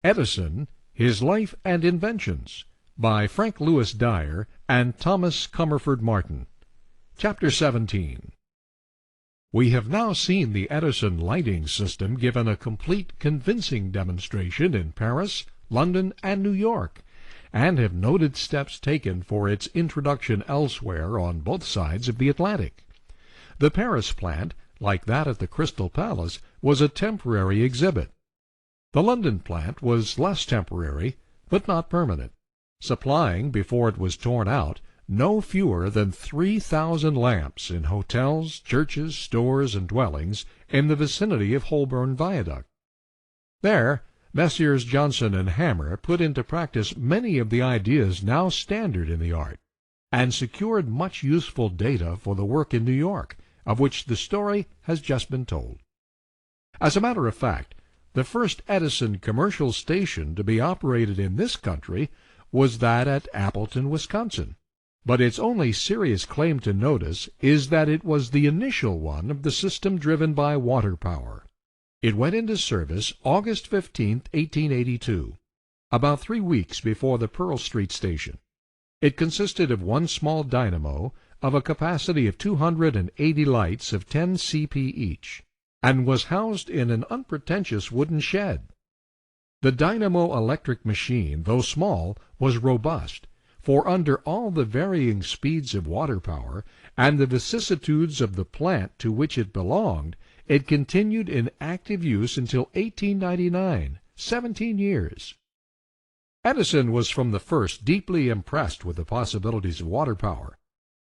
Edison, His Life and Inventions, by Frank Lewis Dyer and Thomas Commerford Martin. Chapter 17. We have now seen the Edison lighting system given a complete, convincing demonstration in Paris, London, and New York, and have noted steps taken for its introduction elsewhere on both sides of the Atlantic. The Paris plant, like that at the Crystal Palace, was a temporary exhibit. The London plant was less temporary, but not permanent, supplying, before it was torn out, no fewer than 3,000 lamps in hotels, churches, stores, and dwellings in the vicinity of Holborn Viaduct. There, Messrs. Johnson and Hammer put into practice many of the ideas now standard in the art, and secured much useful data for the work in New York, of which the story has just been told. As a matter of fact, the first Edison commercial station to be operated in this country was that at Appleton, Wisconsin, but its only serious claim to notice is that it was the initial one of the system driven by water power. It went into service August 15, 1882, about 3 weeks before the Pearl Street station. It consisted of one small dynamo of a capacity of 280 lights of 10 cp each, and was housed in an unpretentious wooden shed. The dynamo electric machine, though small, was robust, for under all the varying speeds of water power and the vicissitudes of the plant to which it belonged, it continued in active use until 1899, 17 years. Edison was from the first deeply impressed with the possibilities of water power,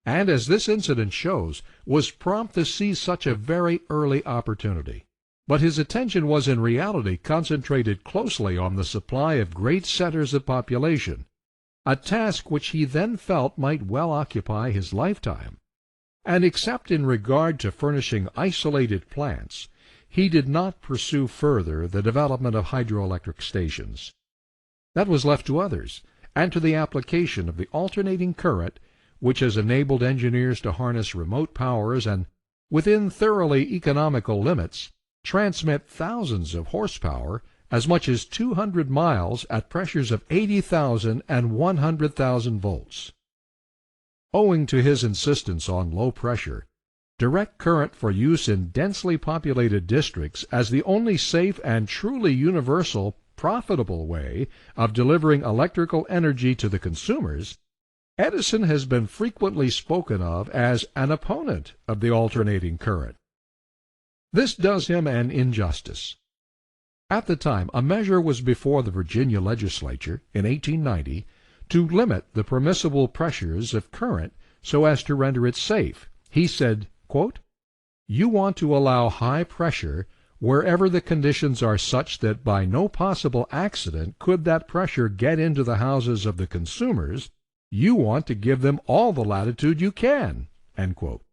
and, as this incident shows, was prompt to seize such a very early opportunity. But his attention was in reality concentrated closely on the supply of great centers of population, a task which he then felt might well occupy his lifetime. And except in regard to furnishing isolated plants, he did not pursue further the development of hydroelectric stations. That was left to others, and to the application of the alternating current, which has enabled engineers to harness remote powers and, within thoroughly economical limits, transmit thousands of horsepower, as much as 200 miles at pressures of 80,000 and 100,000 volts. Owing to his insistence on low pressure, direct current for use in densely populated districts as the only safe and truly universal, profitable way of delivering electrical energy to the consumers, Edison has been frequently spoken of as an opponent of the alternating current. This does him an injustice. At the time, a measure was before the Virginia legislature, in 1890, to limit the permissible pressures of current so as to render it safe. He said, quote, "You want to allow high pressure wherever the conditions are such that by no possible accident could that pressure get into the houses of the consumers. You want to give them all the latitude you can." End quote.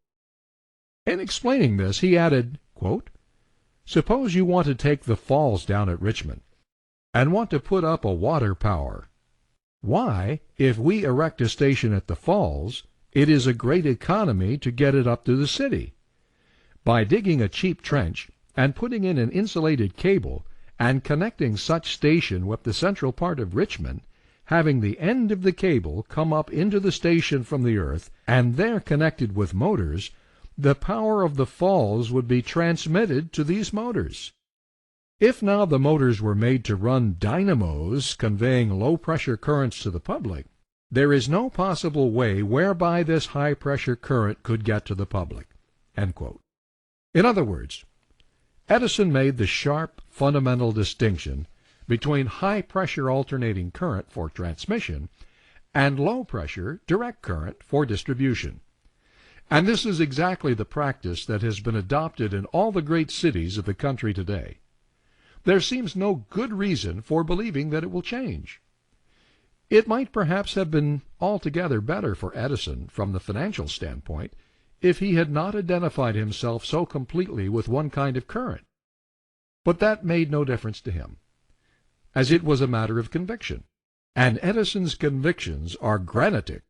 In explaining this, he added, quote, "Suppose you want to take the falls down at Richmond, and want to put up a water power. Why, if we erect a station at the falls, it is a great economy to get it up to the city. By digging a cheap trench, and putting in an insulated cable, and connecting such station with the central part of Richmond, having the end of the cable come up into the station from the earth, and there connected with motors, the power of the falls would be transmitted to these motors. If now the motors were made to run dynamos conveying low-pressure currents to the public, there is no possible way whereby this high-pressure current could get to the public." End quote. In other words, Edison made the sharp, fundamental distinction between high-pressure alternating current for transmission and low-pressure direct current for distribution. And this is exactly the practice that has been adopted in all the great cities of the country today. There seems no good reason for believing that it will change. It might perhaps have been altogether better for Edison, from the financial standpoint, if he had not identified himself so completely with one kind of current. But that made no difference to him, as it was a matter of conviction, and Edison's convictions are granitic.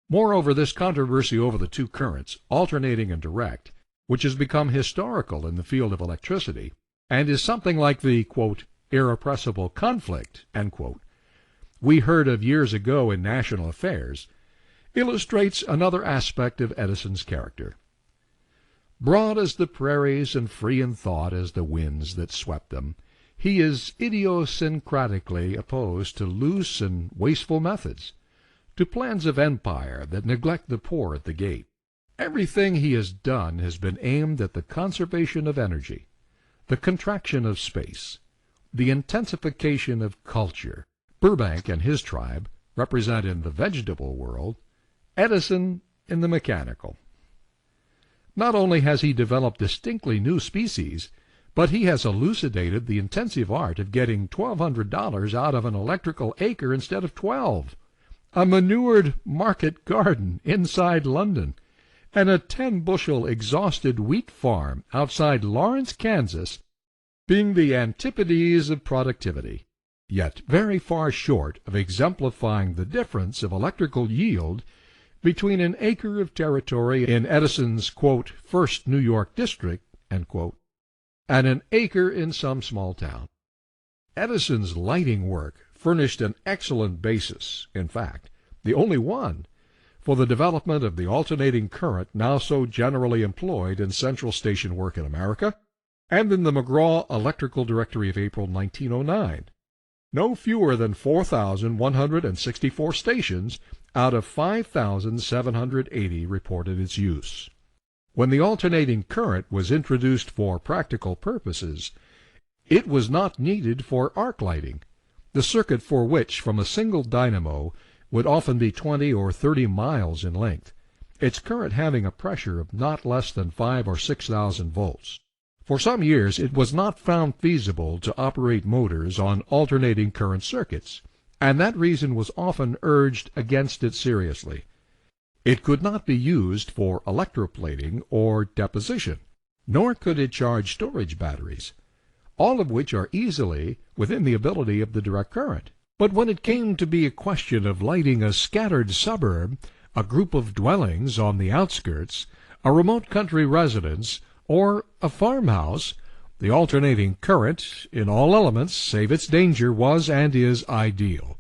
Moreover, this controversy over the two currents, alternating and direct, which has become historical in the field of electricity, and is something like the, quote, irrepressible conflict," end quote, we heard of years ago in national affairs, illustrates another aspect of Edison's character. Broad as the prairies and free in thought as the winds that swept them, he is idiosyncratically opposed to loose and wasteful methods, to plans of empire that neglect the poor at the gate. Everything he has done has been aimed at the conservation of energy, the contraction of space, the intensification of culture. Burbank and his tribe represent in the vegetable world, Edison in the mechanical. Not only has he developed distinctly new species, but he has elucidated the intensive art of getting $1,200 out of an electrical acre instead of 12, a manured market garden inside London, and a 10-bushel exhausted wheat farm outside Lawrence, Kansas, being the antipodes of productivity, yet very far short of exemplifying the difference of electrical yield between an acre of territory in Edison's, quote, "first New York district," end quote, and an acre in some small town. Edison's lighting work furnished an excellent basis, in fact, the only one, for the development of the alternating current now so generally employed in central station work in America, and in the McGraw Electrical Directory of April 1909. No fewer than 4,164 stations out of 5,780 reported its use. When the alternating current was introduced for practical purposes, it was not needed for arc lighting, the circuit for which from a single dynamo would often be 20 or 30 miles in length, its current having a pressure of not less than 5,000 or 6,000 volts. For some years it was not found feasible to operate motors on alternating current circuits, and that reason was often urged against it seriously. It could not be used for electroplating or deposition, nor could it charge storage batteries, all of which are easily within the ability of the direct current. But when it came to be a question of lighting a scattered suburb, a group of dwellings on the outskirts, a remote country residence, or a farmhouse, the alternating current, in all elements save its danger, was and is ideal.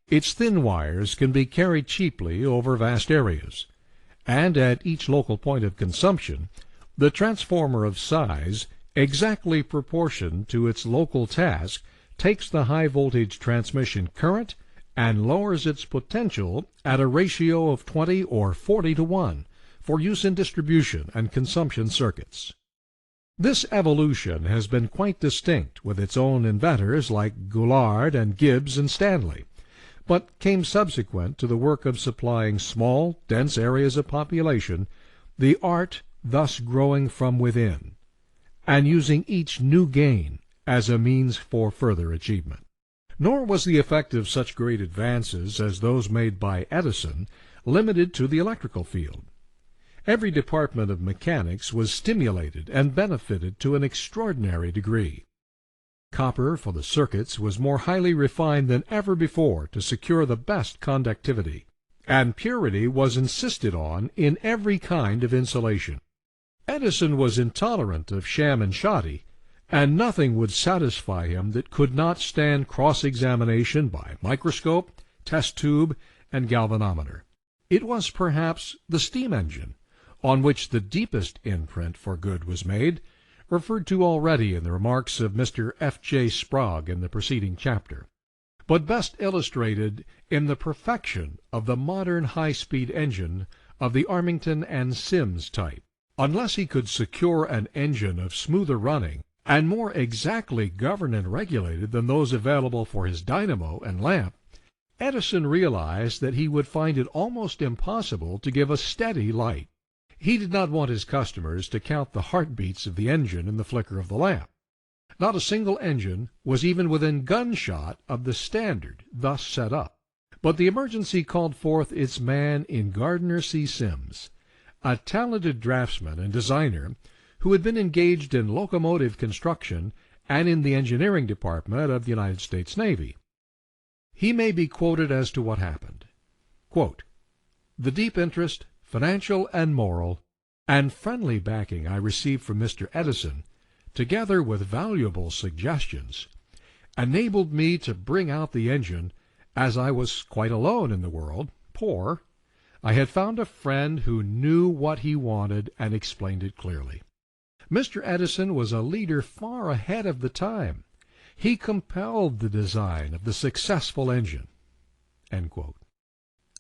Its thin wires can be carried cheaply over vast areas, and at each local point of consumption, the transformer of size, exactly proportioned to its local task, takes the high-voltage transmission current and lowers its potential at a ratio of 20 or 40 to 1 for use in distribution and consumption circuits. This evolution has been quite distinct with its own inventors like Goulard and Gibbs and Stanley, but came subsequent to the work of supplying small, dense areas of population, the art thus growing from within, and using each new gain as a means for further achievement. Nor was the effect of such great advances as those made by Edison limited to the electrical field. Every department of mechanics was stimulated and benefited to an extraordinary degree. Copper for the circuits was more highly refined than ever before to secure the best conductivity, and purity was insisted on in every kind of insulation. Edison was intolerant of sham and shoddy, and nothing would satisfy him that could not stand cross-examination by microscope, test tube, and galvanometer. It was perhaps the steam engine, on which the deepest imprint for good was made, referred to already in the remarks of Mr. F.J. Sprague in the preceding chapter, but best illustrated in the perfection of the modern high-speed engine of the Armington and Sims type. Unless he could secure an engine of smoother running and more exactly governed and regulated than those available for his dynamo and lamp, Edison realized that he would find it almost impossible to give a steady light. He did not want his customers to count the heartbeats of the engine in the flicker of the lamp. Not a single engine was even within gunshot of the standard thus set up. But the emergency called forth its man in Gardner C. Sims, a talented draftsman and designer who had been engaged in locomotive construction and in the engineering department of the United States Navy. He may be quoted as to what happened. Quote, "The deep interest, financial and moral, and friendly backing I received from Mr. Edison, together with valuable suggestions, enabled me to bring out the engine, as I was quite alone in the world, poor. I had found a friend who knew what he wanted and explained it clearly. Mr. Edison was a leader far ahead of the time. He compelled the design of the successful engine." End quote.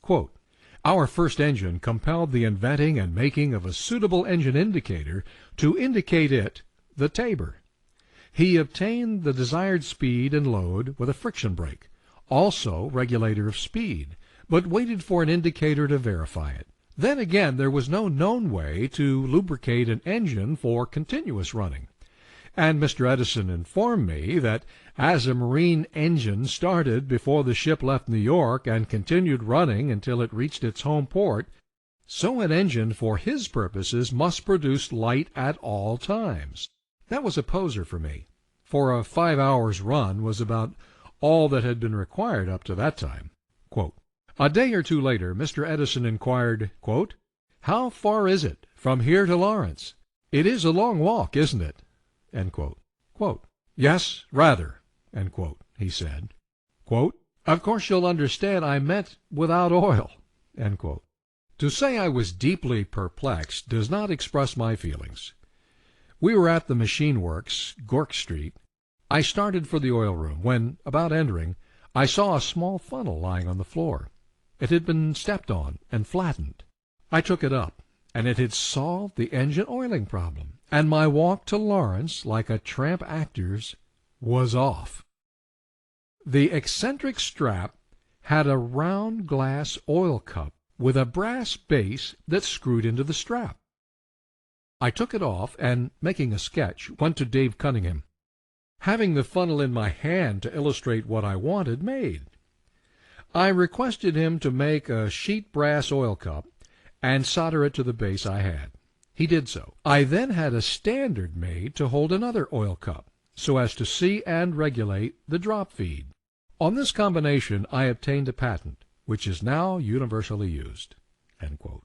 Quote, "Our first engine compelled the inventing and making of a suitable engine indicator to indicate it, the Tabor. He obtained the desired speed and load with a friction brake, also regulator of speed, but waited for an indicator to verify it. Then again, there was no known way to lubricate an engine for continuous running. And Mr. Edison informed me that as a marine engine started before the ship left New York and continued running until it reached its home port, so an engine for his purposes must produce light at all times." That was a poser for me, for a 5 hours run was about all that had been required up to that time. Quote, "A day or two later, Mr. Edison inquired, quote, 'How far is it from here to Lawrence? It is a long walk, isn't it?' End quote. Quote, 'Yes, rather,' end quote, he said. Quote, 'Of course you'll understand I meant without oil.' End quote. To say I was deeply perplexed does not express my feelings. We were at the machine works, Gork Street. I started for the oil room, when, about entering, I saw a small funnel lying on the floor. It had been stepped on and flattened. I took it up, and it had solved the engine oiling problem, and my walk to Lawrence, like a tramp actor's, was off. The eccentric strap had a round glass oil cup with a brass base that screwed into the strap. I took it off, and, making a sketch, went to Dave Cunningham, having the funnel in my hand to illustrate what I wanted made. I requested him to make a sheet brass oil cup and solder it to the base I had. He did so. I then had a standard made to hold another oil cup, so as to see and regulate the drop feed. On this combination I obtained a patent, which is now universally used." End quote.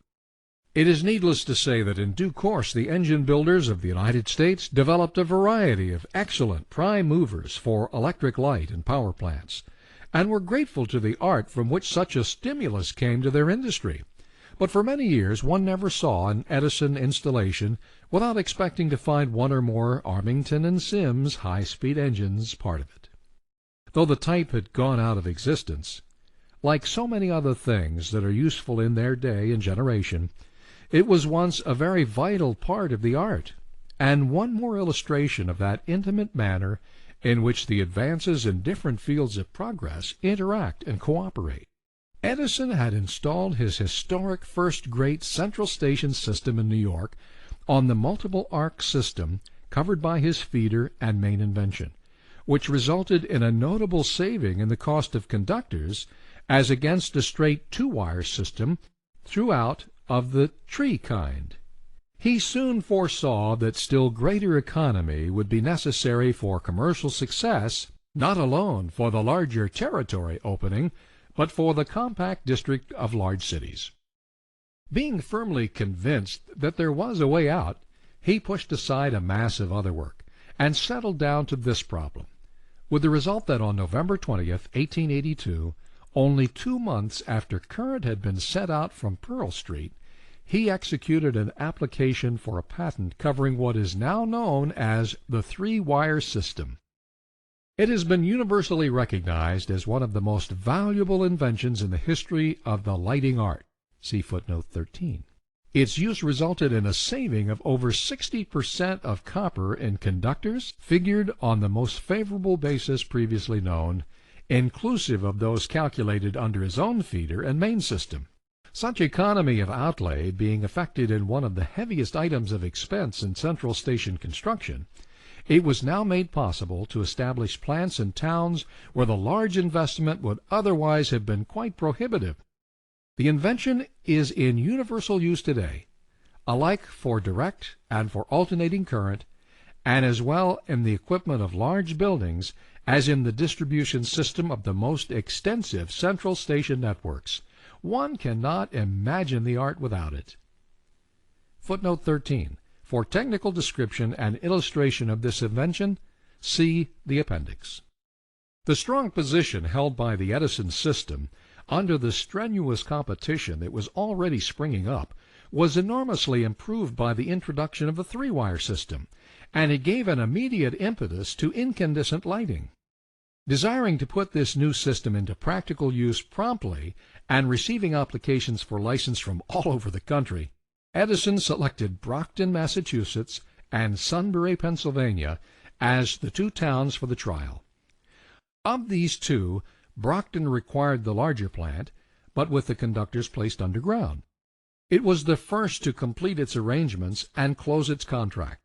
It is needless to say that in due course the engine builders of the United States developed a variety of excellent prime movers for electric light and power plants, and were grateful to the art from which such a stimulus came to their industry. But for many years one never saw an Edison installation without expecting to find one or more Armington and Sims high-speed engines part of it. Though the type had gone out of existence, like so many other things that are useful in their day and generation, it was once a very vital part of the art, and one more illustration of that intimate manner in which the advances in different fields of progress interact and cooperate. Edison had installed his historic first great central station system in New York on the multiple arc system covered by his feeder and main invention, which resulted in a notable saving in the cost of conductors as against a straight two-wire system throughout of the tree kind. He soon foresaw that still greater economy would be necessary for commercial success, not alone for the larger territory opening, but for the compact district of large cities. Being firmly convinced that there was a way out, he pushed aside a mass of other work, and settled down to this problem, with the result that on November 20th, 1882, only 2 months after current had been set out from Pearl Street, he executed an application for a patent covering what is now known as the three-wire system. It has been universally recognized as one of the most valuable inventions in the history of the lighting art. See footnote 13. Its use resulted in a saving of over 60% of copper in conductors, figured on the most favorable basis previously known, inclusive of those calculated under his own feeder and main system. Such economy of outlay being effected in one of the heaviest items of expense in central station construction, it was now made possible to establish plants in towns where the large investment would otherwise have been quite prohibitive. The invention is in universal use today, alike for direct and for alternating current, and as well in the equipment of large buildings as in the distribution system of the most extensive central station networks. One cannot imagine the art without it. Footnote 13. For technical description and illustration of this invention, see the appendix. The strong position held by the Edison system under the strenuous competition that was already springing up was enormously improved by the introduction of the three-wire system, and it gave an immediate impetus to incandescent lighting. Desiring to put this new system into practical use promptly and receiving applications for license from all over the country, Edison selected Brockton, Massachusetts, and Sunbury, Pennsylvania, as the two towns for the trial. Of these two, Brockton required the larger plant, but with the conductors placed underground. It was the first to complete its arrangements and close its contract.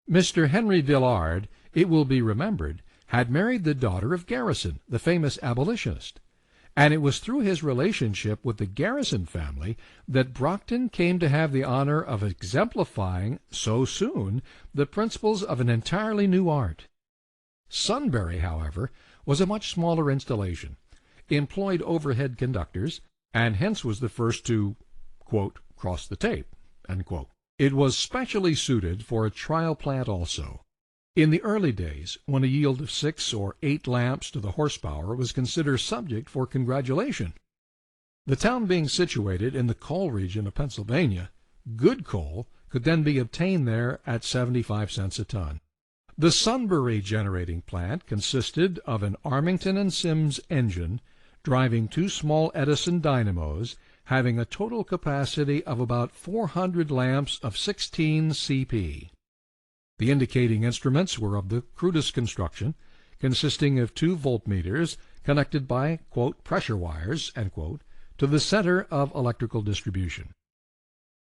Mr. Henry Villard, it will be remembered, had married the daughter of Garrison, the famous abolitionist, and it was through his relationship with the Garrison family that Brockton came to have the honor of exemplifying, so soon, the principles of an entirely new art. Sunbury, however, was a much smaller installation, employed overhead conductors, and hence was the first to, quote, cross the tape, end quote. It was specially suited for a trial plant also. In the early days, when a yield of 6 or 8 lamps to the horsepower was considered subject for congratulation. The town being situated in the coal region of Pennsylvania, good coal could then be obtained there at 75 cents a ton. The Sunbury generating plant consisted of an Armington and Sims engine driving 2 small Edison dynamos having a total capacity of about 400 lamps of 16 cp. The indicating instruments were of the crudest construction, consisting of 2 voltmeters connected by, quote, pressure wires, end quote, to the center of electrical distribution.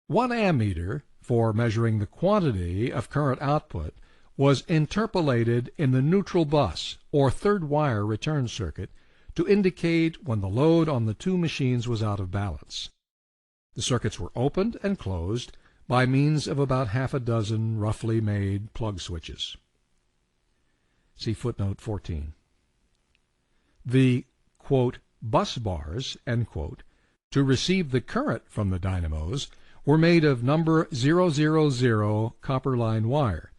1 ammeter, for measuring the quantity of current output, was interpolated in the neutral bus, or third wire return circuit, to indicate when the load on the 2 machines was out of balance. The circuits were opened and closed by means of about half a dozen roughly made plug switches. See footnote 14. The, quote, bus bars, end quote, to receive the current from the dynamos were made of number 000 copper line wire,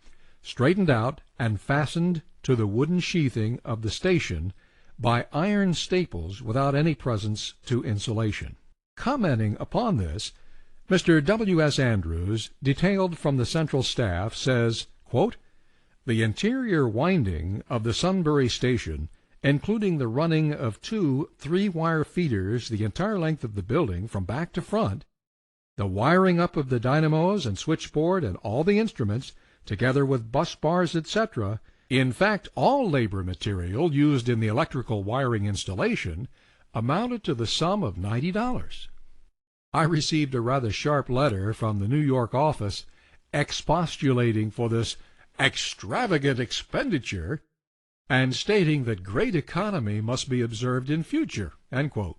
straightened out and fastened to the wooden sheathing of the station by iron staples without any presence to insulation. Commenting upon this, Mr. W. S. Andrews, detailed from the central staff, says, quote, the interior winding of the Sunbury station, including the running of 2 3-wire feeders the entire length of the building from back to front, the wiring up of the dynamos and switchboard and all the instruments, together with bus bars, etc., in fact all labor material used in the electrical wiring installation, amounted to the sum of $90. I received a rather sharp letter from the New York office expostulating for this extravagant expenditure and stating that great economy must be observed in future, end quote.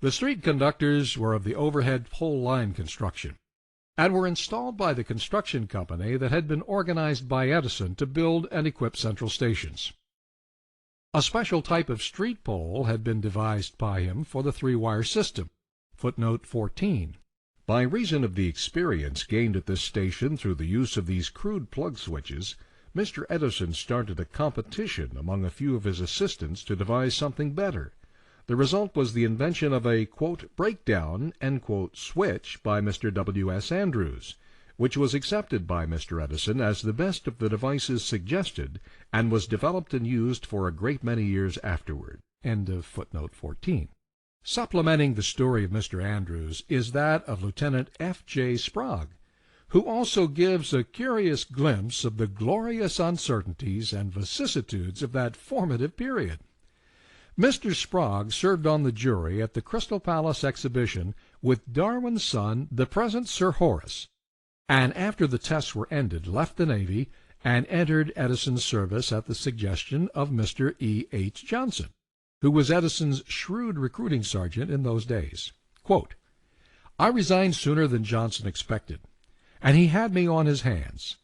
The street conductors were of the overhead pole line construction, and were installed by the construction company that had been organized by Edison to build and equip central stations. A special type of street pole had been devised by him for the 3-wire system. Footnote 14. By reason of the experience gained at this station through the use of these crude plug switches, Mr. Edison started a competition among a few of his assistants to devise something better. The result was the invention of a, quote, breakdown, end quote, switch by Mr. W. S. Andrews, which was accepted by Mr. Edison as the best of the devices suggested, and was developed and used for a great many years afterward. End of footnote 14. Supplementing the story of Mr. Andrews is that of Lieutenant F. J. Sprague, who also gives a curious glimpse of the glorious uncertainties and vicissitudes of that formative period. Mr. Sprague served on the jury at the Crystal Palace exhibition with Darwin's son, the present Sir Horace, and after the tests were ended left the Navy and entered Edison's service at the suggestion of Mr. E. H. Johnson, who was Edison's shrewd recruiting sergeant in those days. Quote, I resigned sooner than Johnson expected, and he had me on his hands.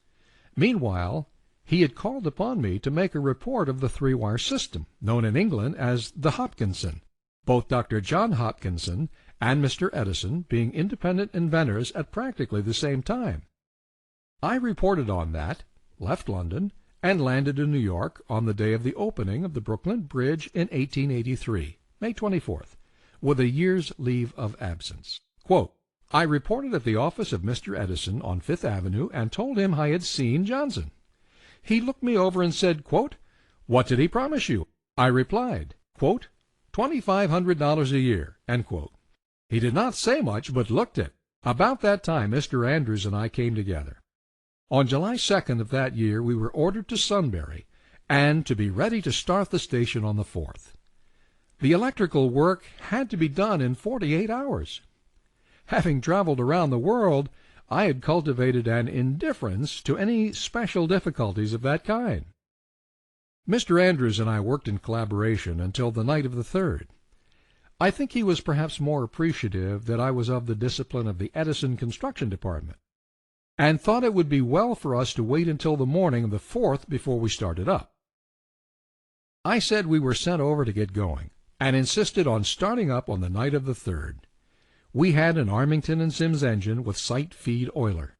Meanwhile, he had called upon me to make a report of the 3-wire system, known in England as the Hopkinson, both Dr. John Hopkinson and Mr. Edison being independent inventors at practically the same time. I reported on that, left London, and landed in New York on the day of the opening of the Brooklyn Bridge in 1883, May 24th, with a year's leave of absence. Quote, I reported at the office of Mr. Edison on Fifth Avenue and told him I had seen Johnson. He looked me over and said, quote, what did he promise you? I replied, quote, $2,500 a year, end quote. He did not say much, but looked it. About that time, Mr. Andrews and I came together. On July 2nd of that year, we were ordered to Sunbury, and to be ready to start the station on the 4th. The electrical work had to be done in 48 hours. Having traveled around the world, I had cultivated an indifference to any special difficulties of that kind. Mr. Andrews and I worked in collaboration until the night of the 3rd. I think he was perhaps more appreciative that I was of the discipline of the Edison construction department, and thought it would be well for us to wait until the morning of the 4th before we started up. I said we were sent over to get going, and insisted on starting up on the night of the 3rd. We had an Armington & Simms engine with sight-feed oiler.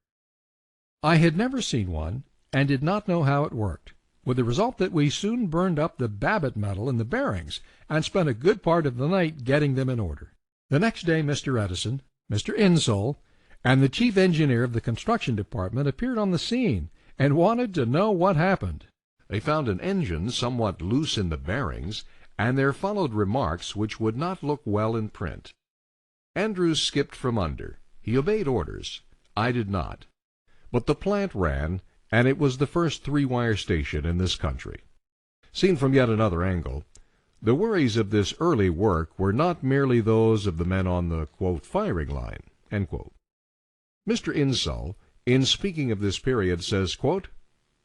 I had never seen one, and did not know how it worked, with the result that we soon burned up the Babbitt metal in the bearings, and spent a good part of the night getting them in order. The next day Mr. Edison, Mr. Insull, and the chief engineer of the construction department appeared on the scene, and wanted to know what happened. They found an engine somewhat loose in the bearings, and there followed remarks which would not look well in print. Andrews skipped from under. He obeyed orders. I did not. But the plant ran, and it was the first three-wire station in this country. Seen from yet another angle, the worries of this early work were not merely those of the men on the, quote, firing line, end quote. Mr. Insull, in speaking of this period, says, quote,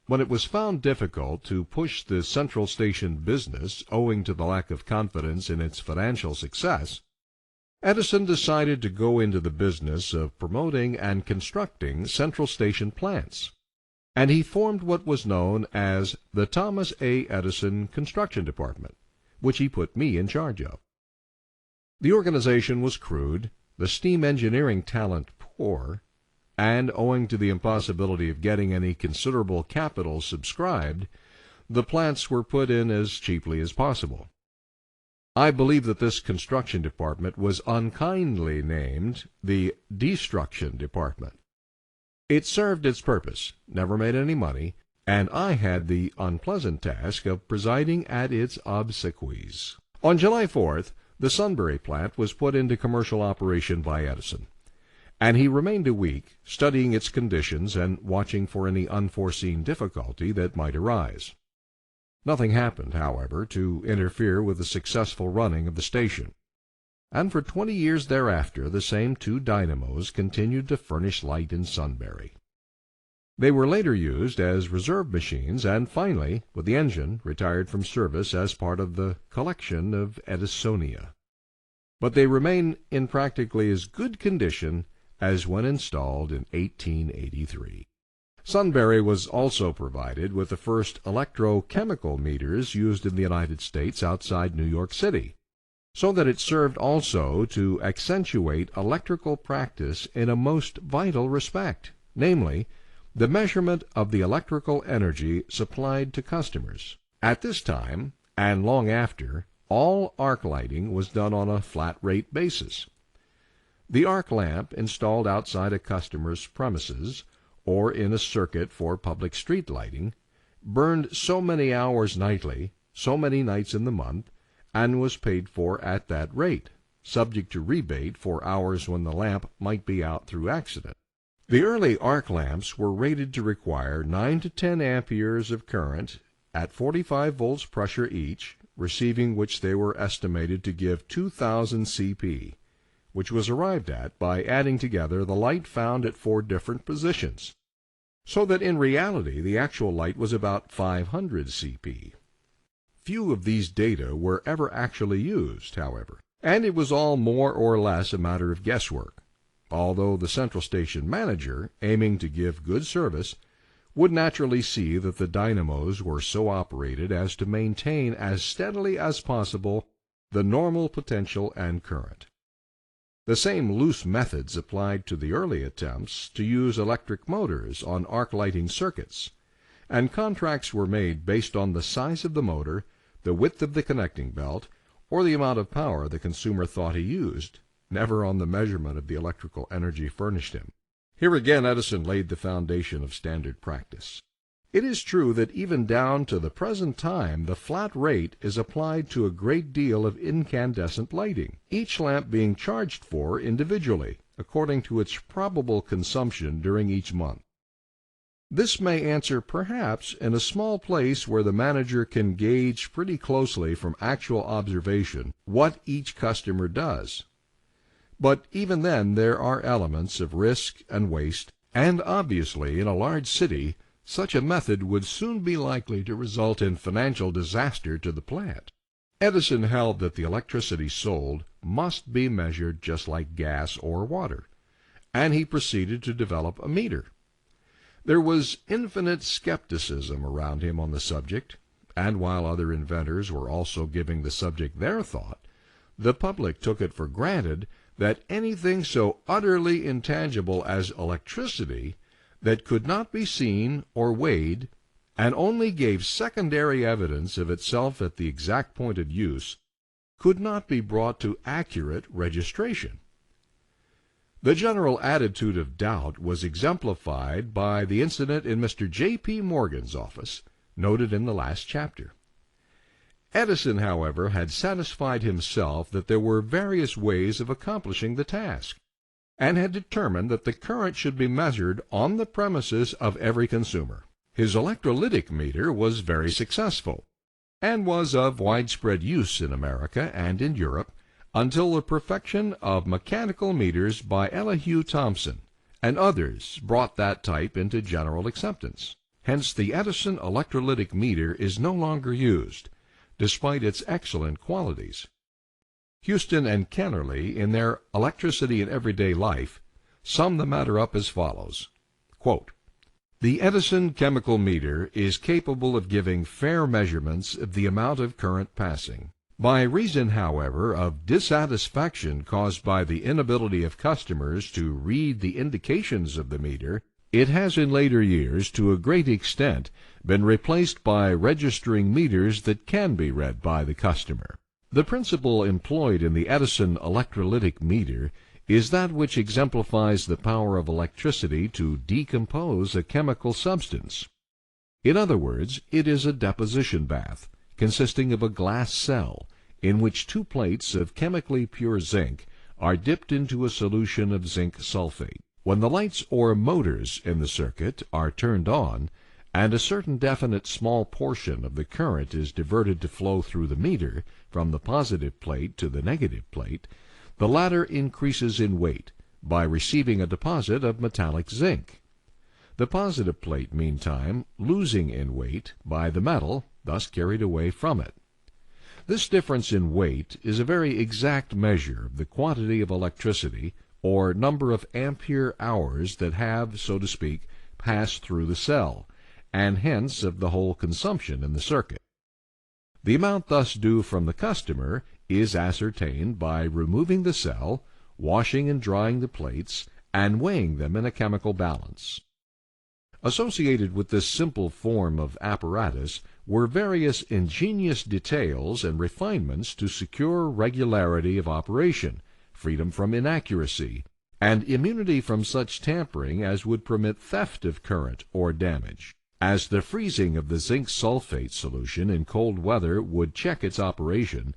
when it was found difficult to push the central station business owing to the lack of confidence in its financial success, Edison decided to go into the business of promoting and constructing central station plants, and he formed what was known as the Thomas A. Edison Construction Department, which he put me in charge of. The organization was crude, the steam engineering talent poor, and owing to the impossibility of getting any considerable capital subscribed, the plants were put in as cheaply as possible. I believe that this construction department was unkindly named the Destruction Department. It served its purpose, never made any money, and I had the unpleasant task of presiding at its obsequies. On July 4th, the Sunbury plant was put into commercial operation by Edison, and he remained a week, studying its conditions and watching for any unforeseen difficulty that might arise. Nothing happened, however, to interfere with the successful running of the station, and for 20 years thereafter the same two dynamos continued to furnish light in Sunbury. They were later used as reserve machines, and finally, with the engine, retired from service as part of the collection of Edisonia. But they remain in practically as good condition as when installed in 1883. Sunbury was also provided with the first electrochemical meters used in the United States outside New York City, so that it served also to accentuate electrical practice in a most vital respect, namely, the measurement of the electrical energy supplied to customers. At this time, and long after, all arc lighting was done on a flat-rate basis. The arc lamp installed outside a customer's premises, or in a circuit for public street lighting, burned so many hours nightly, so many nights in the month, and was paid for at that rate, subject to rebate for hours when the lamp might be out through accident. The early arc lamps were rated to require 9 to 10 amperes of current at 45 volts pressure each, receiving which they were estimated to give 2,000 CP, which was arrived at by adding together the light found at 4 different positions, so that in reality the actual light was about 500 CP. Few of these data were ever actually used, however, and it was all more or less a matter of guesswork, although the central station manager, aiming to give good service, would naturally see that the dynamos were so operated as to maintain as steadily as possible the normal potential and current. The same loose methods applied to the early attempts to use electric motors on arc lighting circuits, and contracts were made based on the size of the motor, the width of the connecting belt, or the amount of power the consumer thought he used, never on the measurement of the electrical energy furnished him. Here again Edison laid the foundation of standard practice. It is true that even down to the present time the flat rate is applied to a great deal of incandescent lighting, each lamp being charged for individually, according to its probable consumption during each month. This may answer perhaps in a small place where the manager can gauge pretty closely from actual observation what each customer does. But even then there are elements of risk and waste, and obviously in a large city such a method would soon be likely to result in financial disaster to the plant. Edison held that the electricity sold must be measured just like gas or water, and he proceeded to develop a meter. There was infinite skepticism around him on the subject, and while other inventors were also giving the subject their thought, the public took it for granted that anything so utterly intangible as electricity, that could not be seen or weighed, and only gave secondary evidence of itself at the exact point of use, could not be brought to accurate registration. The general attitude of doubt was exemplified by the incident in Mr. J.P. Morgan's office, noted in the last chapter. Edison, however, had satisfied himself that there were various ways of accomplishing the task, and had determined that the current should be measured on the premises of every consumer. His electrolytic meter was very successful, and was of widespread use in America and in Europe until the perfection of mechanical meters by Elihu Thomson and others brought that type into general acceptance. Hence the Edison electrolytic meter is no longer used, despite its excellent qualities. Houston and Kennerly, in their Electricity in Everyday Life, sum the matter up as follows. Quote, "The Edison chemical meter is capable of giving fair measurements of the amount of current passing. By reason, however, of dissatisfaction caused by the inability of customers to read the indications of the meter, it has in later years to a great extent been replaced by registering meters that can be read by the customer. The principle employed in the Edison electrolytic meter is that which exemplifies the power of electricity to decompose a chemical substance. In other words, it is a deposition bath, consisting of a glass cell, in which 2 plates of chemically pure zinc are dipped into a solution of zinc sulfate. When the lights or motors in the circuit are turned on, and a certain definite small portion of the current is diverted to flow through the meter from the positive plate to the negative plate, the latter increases in weight by receiving a deposit of metallic zinc. The positive plate, meantime, losing in weight by the metal thus carried away from it. This difference in weight is a very exact measure of the quantity of electricity, or number of ampere hours that have, so to speak, passed through the cell, and hence of the whole consumption in the circuit. The amount thus due from the customer is ascertained by removing the cell, washing and drying the plates, and weighing them in a chemical balance. Associated with this simple form of apparatus were various ingenious details and refinements to secure regularity of operation, freedom from inaccuracy, and immunity from such tampering as would permit theft of current or damage. As the freezing of the zinc sulfate solution in cold weather would check its operation,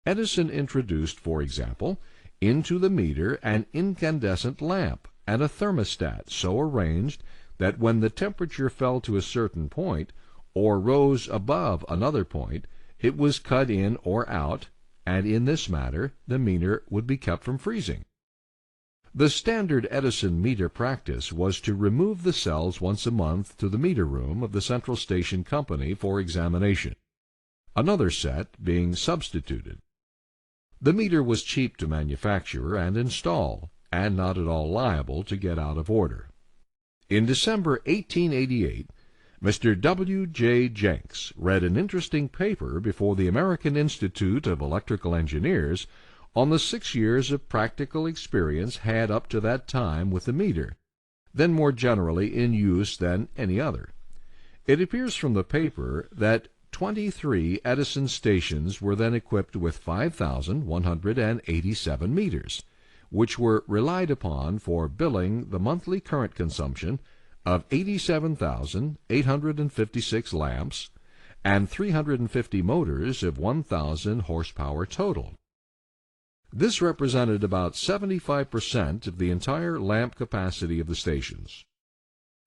Edison introduced, for example, into the meter an incandescent lamp and a thermostat so arranged that when the temperature fell to a certain point, or rose above another point, it was cut in or out, and in this manner the meter would be kept from freezing. The standard Edison meter practice was to remove the cells once a month to the meter room of the Central Station Company for examination, another set being substituted. The meter was cheap to manufacture and install, and not at all liable to get out of order. In December 1888, Mr. W. J. Jenks read an interesting paper before the American Institute of Electrical Engineers on the 6 years of practical experience had up to that time with the meter, then more generally in use than any other. It appears from the paper that 23 Edison stations were then equipped with 5,187 meters, which were relied upon for billing the monthly current consumption of 87,856 lamps and 350 motors of 1,000 horsepower total. This represented about 75% of the entire lamp capacity of the stations.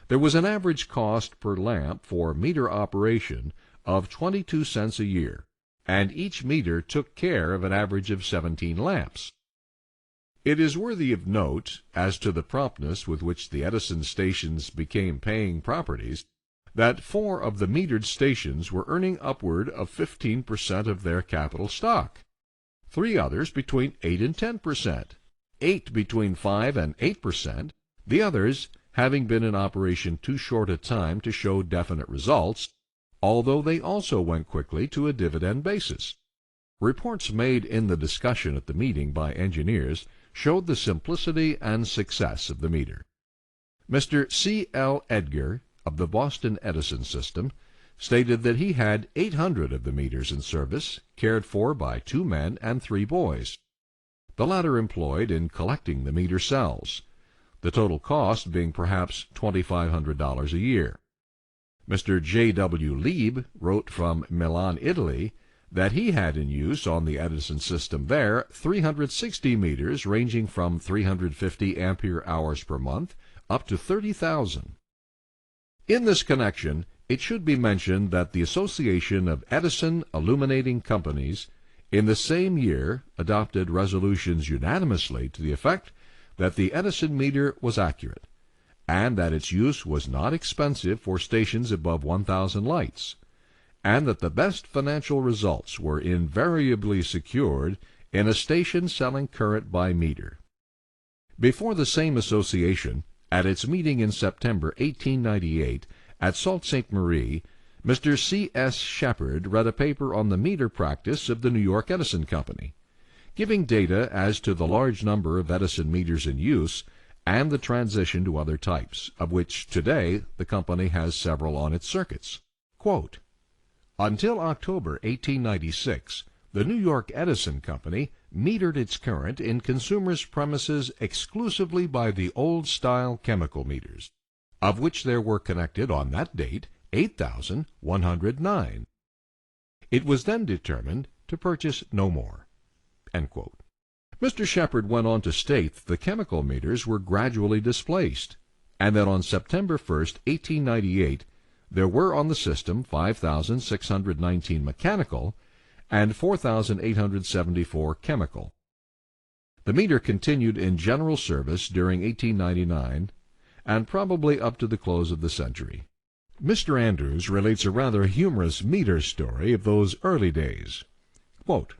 There was an average cost per lamp for meter operation of 22 cents a year, and each meter took care of an average of 17 lamps. It is worthy of note, as to the promptness with which the Edison stations became paying properties, that 4 of the metered stations were earning upward of 15% of their capital stock, 3 others between 8 and 10%, 8 between 5 and 8%, the others having been in operation too short a time to show definite results, although they also went quickly to a dividend basis. Reports made in the discussion at the meeting by engineers showed the simplicity and success of the meter. Mr. C. L. Edgar, of the Boston Edison system, stated that he had 800 of the meters in service, cared for by 2 men and 3 boys, the latter employed in collecting the meter cells, the total cost being perhaps $2,500 a year. Mr. J. W. Lieb wrote from Milan, Italy, that he had in use on the Edison system there 360 meters ranging from 350 ampere-hours per month up to 30,000. In this connection, it should be mentioned that the Association of Edison Illuminating Companies in the same year adopted resolutions unanimously to the effect that the Edison meter was accurate, and that its use was not expensive for stations above 1,000 lights, and that the best financial results were invariably secured in a station selling current by meter. Before the same association, at its meeting in September 1898 at Sault Ste. Marie, Mr. C. S. Shepard read a paper on the meter practice of the New York Edison Company, giving data as to the large number of Edison meters in use and the transition to other types, of which today the company has several on its circuits. Quote, "Until October 1896, the New York Edison Company metered its current in consumers' premises exclusively by the old-style chemical meters, of which there were connected on that date 8,109. It was then determined to purchase no more." End quote. Mr. Shepard went on to state that the chemical meters were gradually displaced, and that on September 1st, 1898, there were on the system 5,619 mechanical and 4,874 chemical. The meter continued in general service during 1899 and probably up to the close of the century. Mr. Andrews relates a rather humorous meter story of those early days. Quote,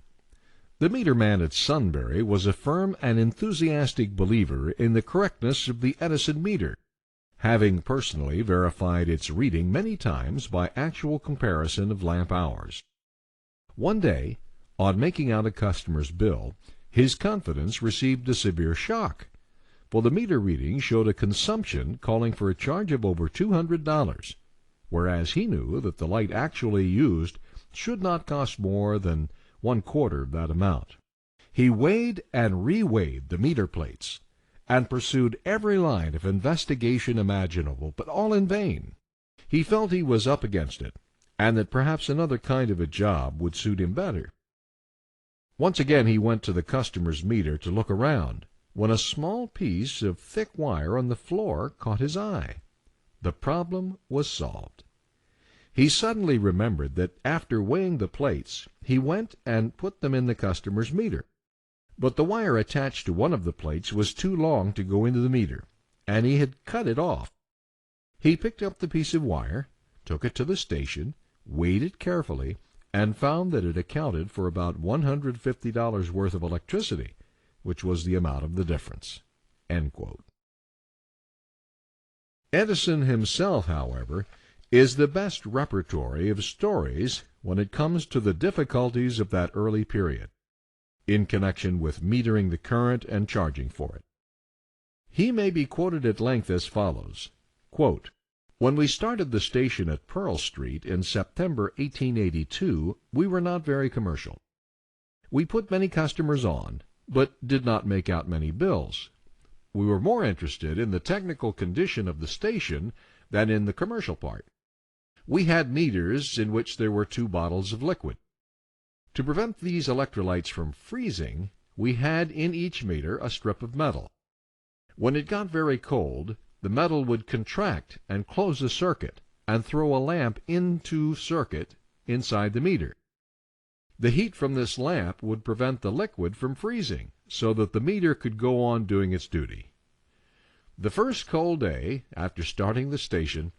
"The meter man at Sunbury was a firm and enthusiastic believer in the correctness of the Edison meter, having personally verified its reading many times by actual comparison of lamp hours. One day, on making out a customer's bill, his confidence received a severe shock, for the meter reading showed a consumption calling for a charge of over $200, whereas he knew that the light actually used should not cost more than 1/4 of that amount. He weighed and reweighed the meter plates, and pursued every line of investigation imaginable, but all in vain. He felt he was up against it, and that perhaps another kind of a job would suit him better. Once again he went to the customer's meter to look around, when a small piece of thick wire on the floor caught his eye. The problem was solved. He suddenly remembered that after weighing the plates, he went and put them in the customer's meter. But the wire attached to one of the plates was too long to go into the meter, and he had cut it off. He picked up the piece of wire, took it to the station, weighed it carefully, and found that it accounted for about $150 worth of electricity, which was the amount of the difference." End quote. Edison himself, however, is the best repertory of stories when it comes to the difficulties of that early period, in connection with metering the current and charging for it. He may be quoted at length as follows, quote, When we started the station at Pearl Street in September 1882, we were not very commercial. We put many customers on, but did not make out many bills. We were more interested in the technical condition of the station than in the commercial part. We had meters in which there were 2 bottles of liquid. To prevent these electrolytes from freezing, we had in each meter a strip of metal. When it got very cold, the metal would contract and close the circuit and throw a lamp into circuit inside the meter. The heat from this lamp would prevent the liquid from freezing, so that the meter could go on doing its duty. The first cold day, after starting the station,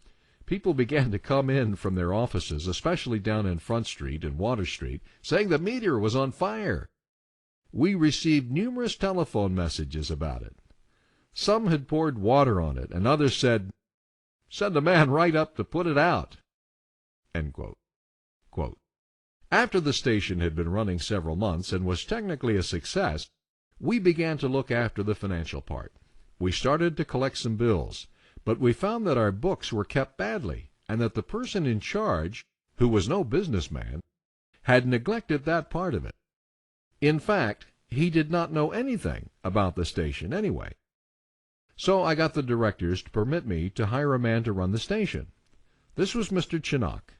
people began to come in from their offices, especially down in Front Street and Water Street, saying the meter was on fire. We received numerous telephone messages about it. Some had poured water on it, and others said, "Send a man right up to put it out." End quote. Quote, after the station had been running several months and was technically a success, we began to look after the financial part. We started to collect some bills, but we found that our books were kept badly, and that the person in charge, who was no businessman, had neglected that part of it. In fact, he did not know anything about the station anyway. So I got the directors to permit me to hire a man to run the station. This was Mr. Chinnock,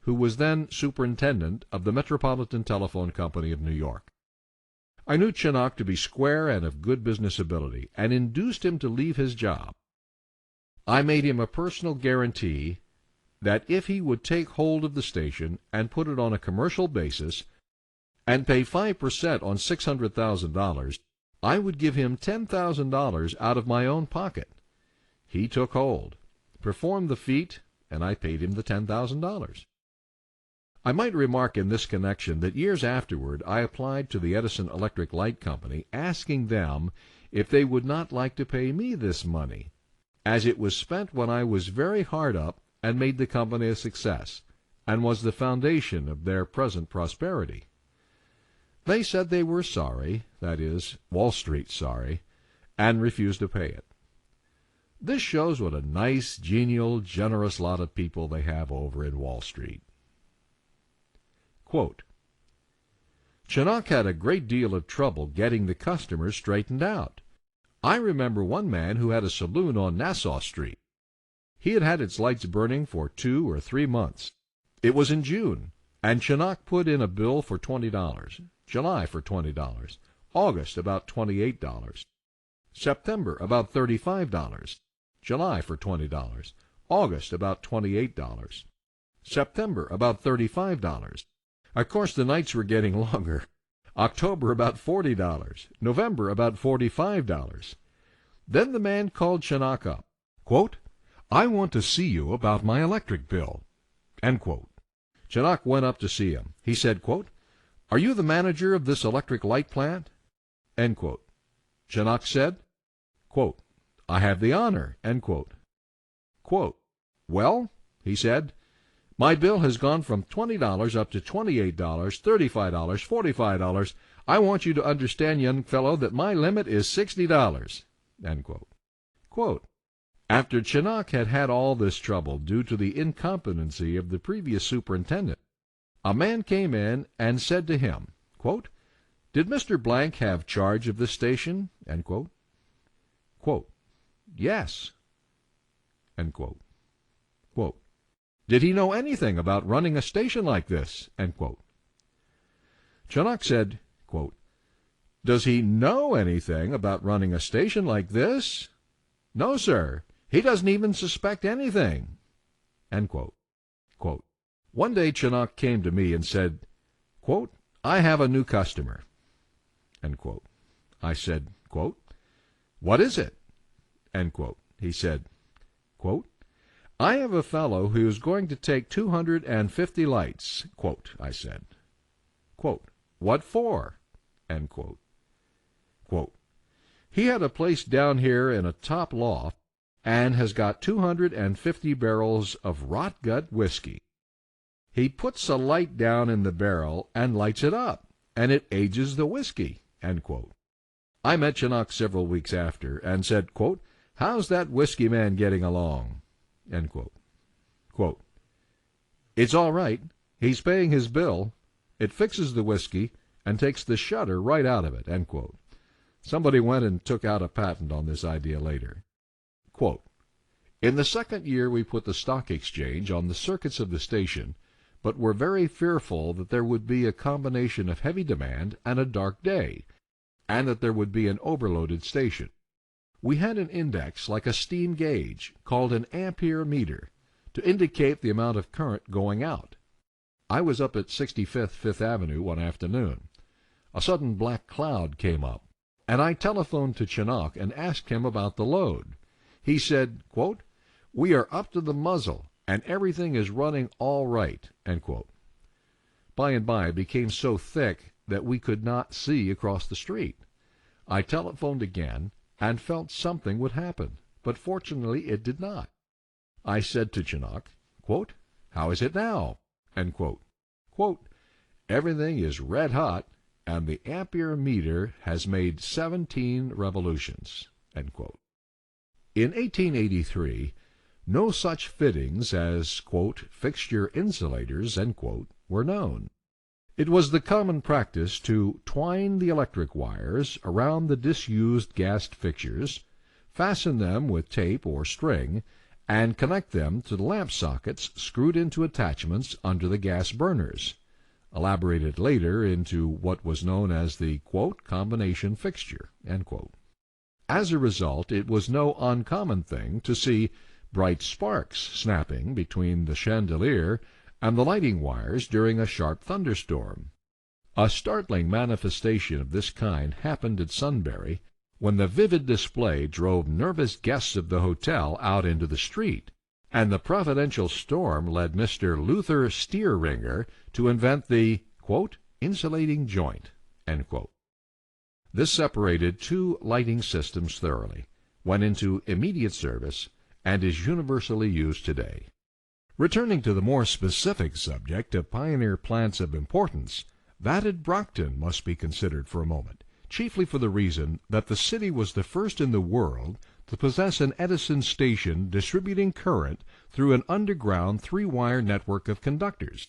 who was then superintendent of the Metropolitan Telephone Company of New York. I knew Chinnock to be square and of good business ability, and induced him to leave his job. I made him a personal guarantee that if he would take hold of the station and put it on a commercial basis and pay 5% on $600,000, I would give him $10,000 out of my own pocket. He took hold, performed the feat, and I paid him the $10,000. I might remark in this connection that years afterward I applied to the Edison Electric Light Company, asking them if they would not like to pay me this money, as it was spent when I was very hard up and made the company a success, and was the foundation of their present prosperity. They said they were sorry, that is, Wall Street sorry, and refused to pay it. This shows what a nice, genial, generous lot of people they have over in Wall Street. Quote, Chinnock had a great deal of trouble getting the customers straightened out. I remember one man who had a saloon on Nassau Street. He had had its lights burning for 2 or 3 months. It was in June, and Chinnock put in a bill for $20. July for $20, August about $28, September about $35, July for $20, August about $28, September about $35. Of course, the nights were getting longer. October about $40, November about $45. Then the man called Chinnock up. Quote, I want to see you about my electric bill. End quote. Chinnock went up to see him. He said, quote, Are you the manager of this electric light plant? End quote. Chinnock said, quote, I have the honor. End quote. Quote, Well, he said, my bill has gone from $20 up to $28, $35, $45. I want you to understand, young fellow, that my limit is $60. End quote. Quote, after Chinnock had had all this trouble due to the incompetency of the previous superintendent, a man came in and said to him, quote, Did Mr. Blank have charge of this station? End quote. Quote, Yes. End quote. Quote, Did he know anything about running a station like this? End quote. Chinnock said, quote, Does he know anything about running a station like this? No, sir. He doesn't even suspect anything. End quote. Quote, One day Chinnock came to me and said, quote, I have a new customer. End quote. I said, quote, What is it? End quote. He said, quote, I have a fellow who is going to take 250 lights. Quote, I said. Quote, What for? End quote. Quote, He had a place down here in a top loft and has got 250 barrels of rot gut whiskey. He puts a light down in the barrel and lights it up, and it ages the whiskey. End quote. I met Chinnock several weeks after and said, quote, How's that whiskey man getting along? End quote. Quote, "It's all right. He's paying his bill. It fixes the whiskey and takes the shutter right out of it." End quote. Somebody went and took out a patent on this idea later. Quote, "In the second year we put the stock exchange on the circuits of the station, but were very fearful that there would be a combination of heavy demand and a dark day, and that there would be an overloaded station. We had an index like a steam gauge, called an ampere meter, to indicate the amount of current going out. I was up at 65th Fifth Avenue one afternoon. A sudden black cloud came up, and I telephoned to Chinook and asked him about the load. He said, quote, 'We are up to the muzzle, and everything is running all right.' End quote. By and by it became so thick that we could not see across the street. I telephoned again and felt something would happen, but fortunately it did not. I said to Chinook, quote, 'How is it now?' End quote. Quote, 'Everything is red hot, and the ampere meter has made 17 revolutions.' End quote. In 1883, no such fittings as, quote, 'fixture insulators,' end quote, were known. It was the common practice to twine the electric wires around the disused gas fixtures, fasten them with tape or string, and connect them to the lamp sockets screwed into attachments under the gas burners, elaborated later into what was known as the, quote, 'combination fixture,' end quote. As a result, it was no uncommon thing to see bright sparks snapping between the chandelier and the lighting wires during a sharp thunderstorm. A startling manifestation of this kind happened at Sunbury, when the vivid display drove nervous guests of the hotel out into the street, and the providential storm led Mr. Luther Steeringer to invent the, quote, 'insulating joint,' end quote. This separated two lighting systems thoroughly, went into immediate service, and is universally used today. Returning to the more specific subject of pioneer plants of importance, that at Brockton must be considered for a moment, chiefly for the reason that the city was the first in the world to possess an Edison station distributing current through an underground three-wire network of conductors.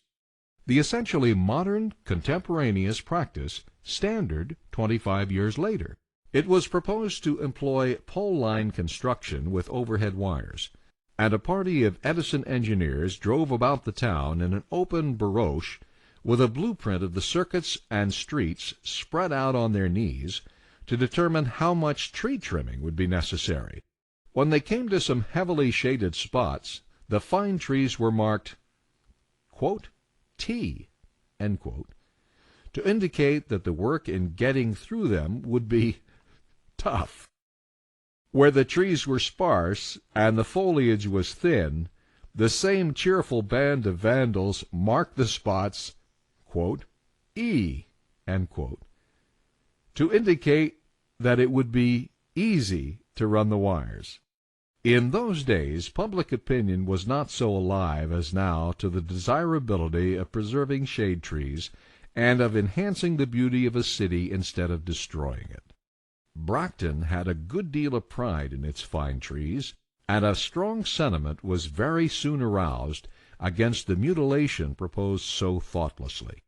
The essentially modern, contemporaneous practice, standard 25 years later. It was proposed to employ pole line construction with overhead wires, and a party of Edison engineers drove about the town in an open barouche with a blueprint of the circuits and streets spread out on their knees to determine how much tree trimming would be necessary. When they came to some heavily shaded spots, the fine trees were marked, quote, 'T,' end quote, to indicate that the work in getting through them would be tough. Where the trees were sparse and the foliage was thin, the same cheerful band of vandals marked the spots, quote, 'E,' end quote, to indicate that it would be easy to run the wires. In those days, public opinion was not so alive as now to the desirability of preserving shade trees and of enhancing the beauty of a city instead of destroying it. Brockton had a good deal of pride in its fine trees, and a strong sentiment was very soon aroused against the mutilation proposed so thoughtlessly.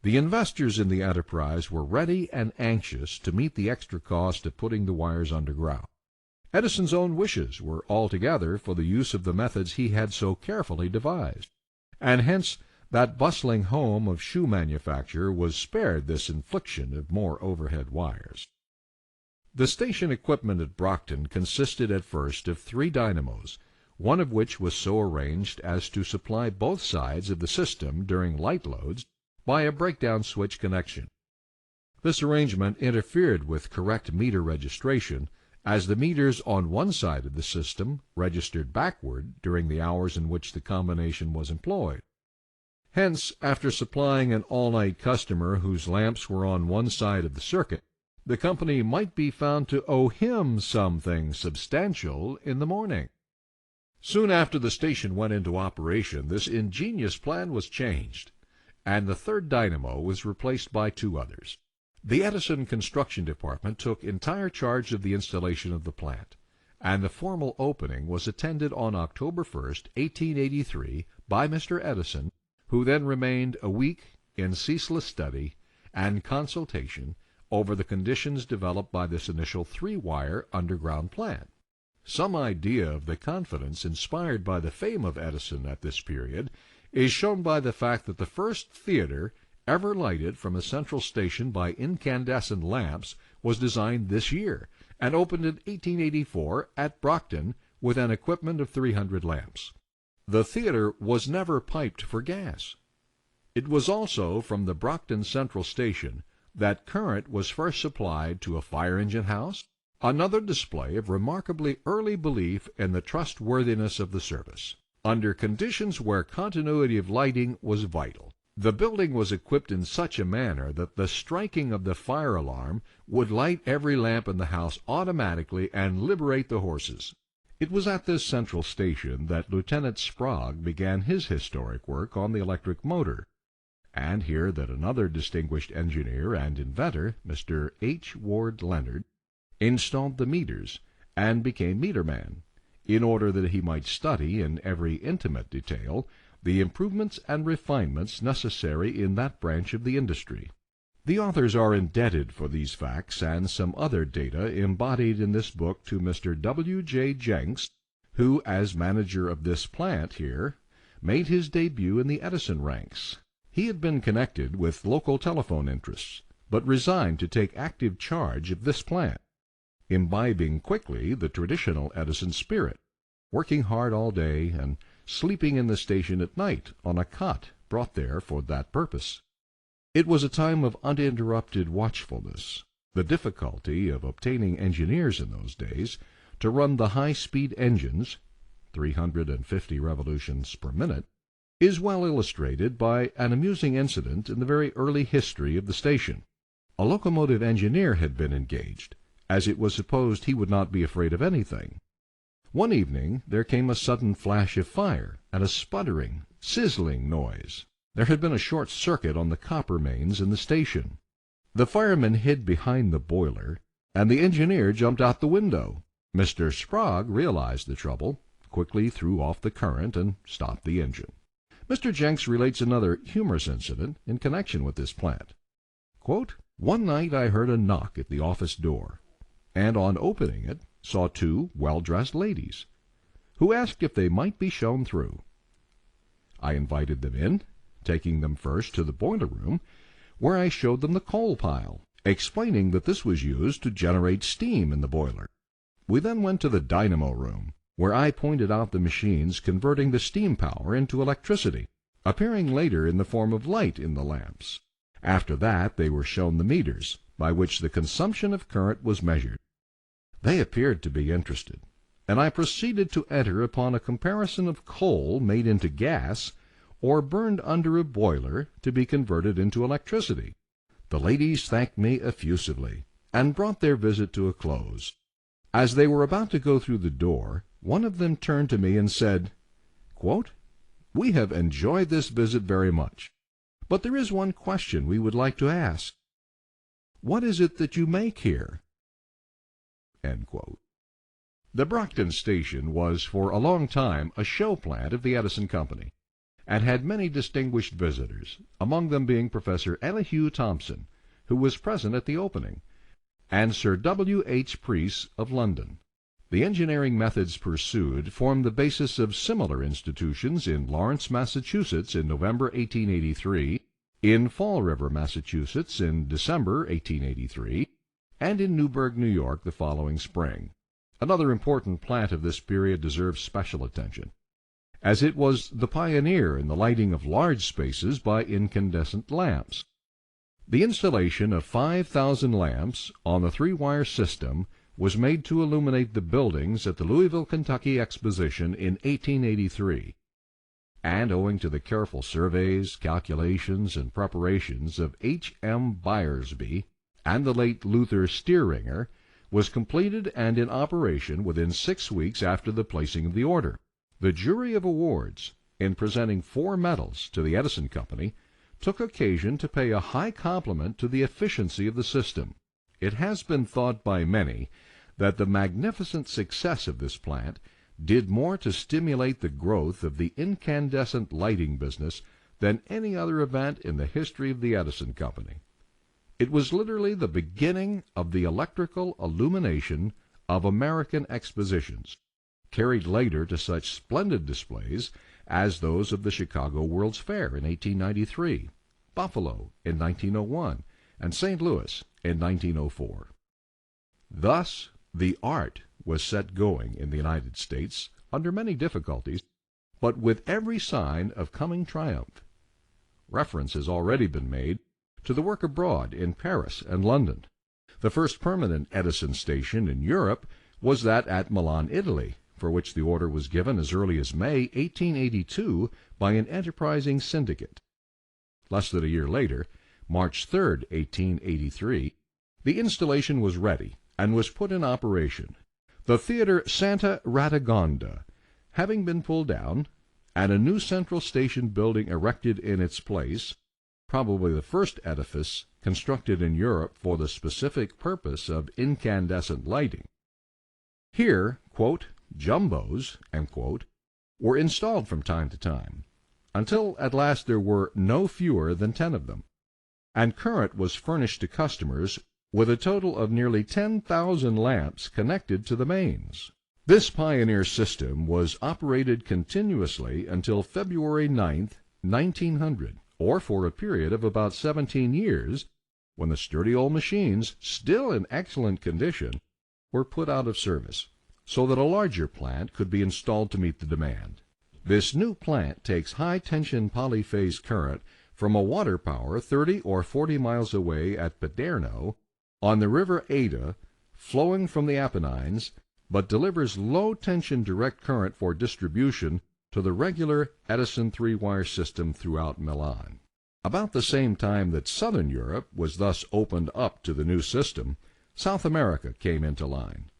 The investors in the enterprise were ready and anxious to meet the extra cost of putting the wires underground. Edison's own wishes were altogether for the use of the methods he had so carefully devised, and hence that bustling home of shoe manufacture was spared this infliction of more overhead wires. The station equipment at Brockton consisted at first of 3 dynamos, one of which was so arranged as to supply both sides of the system during light loads by a breakdown switch connection. This arrangement interfered with correct meter registration, as the meters on one side of the system registered backward during the hours in which the combination was employed. Hence, after supplying an all-night customer whose lamps were on one side of the circuit, the company might be found to owe him something substantial in the morning. Soon after the station went into operation, this ingenious plan was changed, and the 3rd dynamo was replaced by 2 others. The Edison construction department took entire charge of the installation of the plant, and the formal opening was attended on October 1st, 1883, by Mr. Edison, who then remained a week in ceaseless study and consultation over the conditions developed by this initial three-wire underground plant. Some idea of the confidence inspired by the fame of Edison at this period is shown by the fact that the first theater ever lighted from a central station by incandescent lamps was designed this year and opened in 1884 at Brockton with an equipment of 300 lamps. The theater was never piped for gas. It was also from the Brockton Central Station that current was first supplied to a fire engine house, another display of remarkably early belief in the trustworthiness of the service. Under conditions where continuity of lighting was vital, the building was equipped in such a manner that the striking of the fire alarm would light every lamp in the house automatically and liberate the horses. It was at this central station that Lieutenant Sprague began his historic work on the electric motor, and here that another distinguished engineer and inventor, Mr. H. Ward Leonard, installed the meters and became meterman, in order that he might study in every intimate detail the improvements and refinements necessary in that branch of the industry. The authors are indebted for these facts and some other data embodied in this book to Mr. W. J. Jenks, who, as manager of this plant here, made his debut in the Edison ranks. He had been connected with local telephone interests, but resigned to take active charge of this plant, imbibing quickly the traditional Edison spirit, working hard all day and sleeping in the station at night on a cot brought there for that purpose. It was a time of uninterrupted watchfulness. The difficulty of obtaining engineers in those days to run the high-speed engines, 350 revolutions per minute, is well illustrated by an amusing incident in the very early history of the station. A locomotive engineer had been engaged, as it was supposed he would not be afraid of anything. One evening there came a sudden flash of fire and a sputtering, sizzling noise. There had been a short circuit on the copper mains in the station. The fireman hid behind the boiler, and the engineer jumped out the window. Mr. Sprague realized the trouble, quickly threw off the current, and stopped the engine. Mr. Jenks relates another humorous incident in connection with this plant. Quote, "One night I heard a knock at the office door, and on opening it saw two well-dressed ladies, who asked if they might be shown through. I invited them in, taking them first to the boiler room, where I showed them the coal pile, explaining that this was used to generate steam in the boiler. We then went to the dynamo room, where I pointed out the machines converting the steam power into electricity, appearing later in the form of light in the lamps. After that they were shown the meters, by which the consumption of current was measured. They appeared to be interested, and I proceeded to enter upon a comparison of coal made into gas or burned under a boiler to be converted into electricity. The ladies thanked me effusively, and brought their visit to a close. As they were about to go through the door, one of them turned to me and said, quote, 'We have enjoyed this visit very much, but there is one question we would like to ask. What is it that you make here?' End quote. The Brockton station was for a long time a show plant of the Edison Company, and had many distinguished visitors, among them being Professor Elihu Thomson, who was present at the opening, and Sir W. H. Preece of London. The engineering methods pursued formed the basis of similar institutions in Lawrence, Massachusetts, in November 1883, in Fall River, Massachusetts, in December 1883, and in Newburgh, New York, the following spring. Another important plant of this period deserves special attention, as it was the pioneer in the lighting of large spaces by incandescent lamps. The installation of 5,000 lamps on the three-wire system was made to illuminate the buildings at the Louisville, Kentucky Exposition in 1883, and owing to the careful surveys, calculations, and preparations of H. M. Byersby and the late Luther Steeringer, was completed and in operation within 6 weeks after the placing of the order. The jury of awards, in presenting 4 medals to the Edison Company, took occasion to pay a high compliment to the efficiency of the system. It has been thought by many that the magnificent success of this plant did more to stimulate the growth of the incandescent lighting business than any other event in the history of the Edison Company. It was literally the beginning of the electrical illumination of American expositions, carried later to such splendid displays as those of the Chicago World's Fair in 1893, Buffalo in 1901, and St. Louis in 1904. Thus, the art was set going in the United States under many difficulties, but with every sign of coming triumph. Reference has already been made to the work abroad in Paris and London. The first permanent Edison station in Europe was that at Milan, Italy, for which the order was given as early as May 1882 by an enterprising syndicate. Less than a year later, March 3, 1883, the installation was ready and was put in operation, the Theater Santa Radegonda having been pulled down, and a new central station building erected in its place, probably the first edifice constructed in Europe for the specific purpose of incandescent lighting. Here, quote, jumbos, end quote, were installed from time to time, until at last there were no fewer than 10 of them, and current was furnished to customers with a total of nearly 10,000 lamps connected to the mains. This pioneer system was operated continuously until February 9, 1900, or for a period of about 17 years, when the sturdy old machines, still in excellent condition, were put out of service, so that a larger plant could be installed to meet the demand. This new plant takes high-tension polyphase current from a water power 30 or 40 miles away at Paderno on the river Ada, flowing from the Apennines, but delivers low-tension direct current for distribution to the regular Edison 3-wire system throughout Milan. About the same time that southern Europe was thus opened up to the new system, South America came into line,